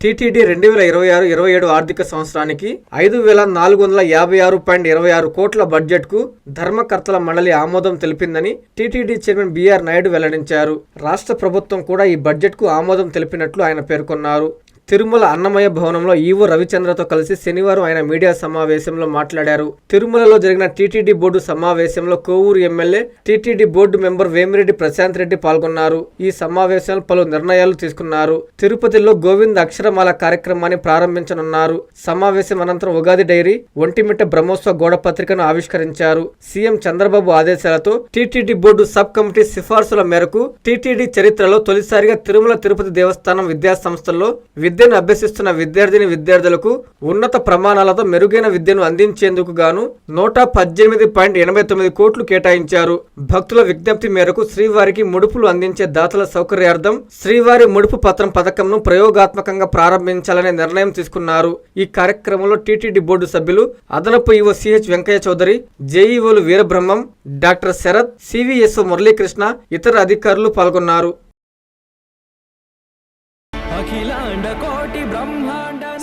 TTD 2026-27 ఆర్థిక సంవత్సరానికి 5,456.26 కోట్ల బడ్జెట్కు ధర్మకర్తల మండలి ఆమోదం తెలిపిందని టీటీడీ చైర్మన్ బిఆర్ నాయుడు వెల్లడించారు. రాష్ట్ర ప్రభుత్వం కూడా ఈ బడ్జెట్కు ఆమోదం తెలిపినట్లు ఆయన పేర్కొన్నారు. తిరుమల అన్నమయ్య భవనంలో ఈవో రవిచంద్రతో కలిసి శనివారం ఆయన మీడియా సమావేశంలో మాట్లాడారు. తిరుమలలో జరిగిన టీటీడీ బోర్డు సమావేశంలో Kovur MLA TTD board member Vemireddy Prashanth Reddy పాల్గొన్నారు. ఈ సమావేశంలో పలు నిర్ణయాలు తీసుకున్నారు. తిరుపతిలో గోవింద అక్షరమాల కార్యక్రమాన్ని ప్రారంభించనున్నారు. సమావేశం అనంతరం ఉగాది డైరీ, ఒంటిమిట్ట బ్రహ్మోత్సవ గోడ పత్రికను ఆవిష్కరించారు. సీఎం చంద్రబాబు ఆదేశాలతో టీటీడీ బోర్డు సబ్ కమిటీ సిఫార్సుల మేరకు టీటీడీ చరిత్రలో తొలిసారిగా తిరుమల తిరుపతి దేవస్థానం విద్యా సంస్థల్లో విద్యను అభ్యసిస్తున్న విద్యార్థులకు ఉన్నత ప్రమాణాలతో మెరుగైన విద్యను అందించేందుకు గాను 118.89 కోట్లు కేటాయించారు. భక్తుల విజ్ఞప్తి మేరకు శ్రీవారికి ముడుపులు అందించే దాతల సౌకర్యార్థం శ్రీవారి ముడుపు పత్రం పథకంను ప్రయోగాత్మకంగా ప్రారంభించాలనే నిర్ణయం తీసుకున్నారు. ఈ కార్యక్రమంలో టీటీడీ బోర్డు సభ్యులు అదనపు ఈవో సిహెచ్ వెంకయ్య చౌదరి, జేఈఓలు వీరబ్రహ్మం, డాక్టర్ శరత్, సివిఎస్ఓ మురళీకృష్ణ, ఇతర అధికారులు పాల్గొన్నారు.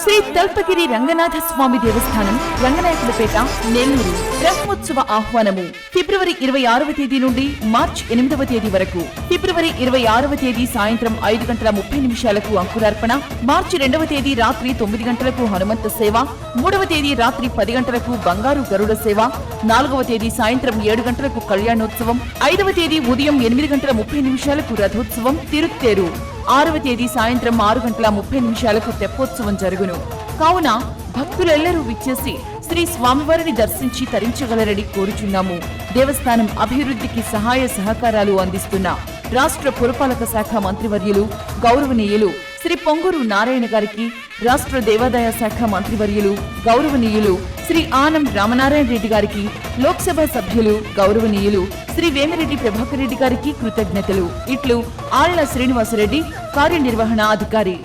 శ్రీ తల్పగిరి రంగనాథ స్వామి దేవస్థానం, రంగనాయకులపేట, నెల్లూరు. బ్రహ్మోత్సవ ఆహ్వానము ఫిబ్రవరి 26వ తేదీ నుండి మార్చి 8వ తేదీ వరకు. ఫిబ్రవరి 26వ తేదీ సాయంత్రం 5:30 అంకురార్పణ, మార్చి 2వ తేదీ రాత్రి 9 గంటలకు హనుమంత సేవ, 3వ తేదీ రాత్రి 10 గంటలకు బంగారు గరుడ సేవ, 4వ తేదీ సాయంత్రం 7 గంటలకు కళ్యాణోత్సవం, 5వ తేదీ ఉదయం 8:30 రథోత్సవం తిరుత్తేరు, 6వ తేదీ సాయంత్రం 6:30 తెప్పోత్సవం జరుగును. కావున భక్తులెల్లరూ విచ్చేసి శ్రీ స్వామివారిని దర్శించి తరించగలరని కోరుచున్నాము. దేవస్థానం అభివృద్ధికి సహాయ సహకారాలు అందిస్తున్న రాష్ట్ర పురపాలక శాఖ మంత్రివర్యులు గౌరవనీయులు శ్రీ పొంగూరు నారాయణ గారికి, రాష్ట్ర దేవాదాయ శాఖ మంత్రివర్యులు గౌరవనీయులు శ్రీ ఆనం రామనారాయణ రెడ్డి గారికి, లోక్సభ సభ్యులు గౌరవనీయులు శ్రీ వేమిరెడ్డి ప్రభాకర్ రెడ్డి గారికి కృతజ్ఞతలు. ఇట్లు ఆళ్ల శ్రీనివాసరెడ్డి, కార్యనిర్వహణ అధికారి.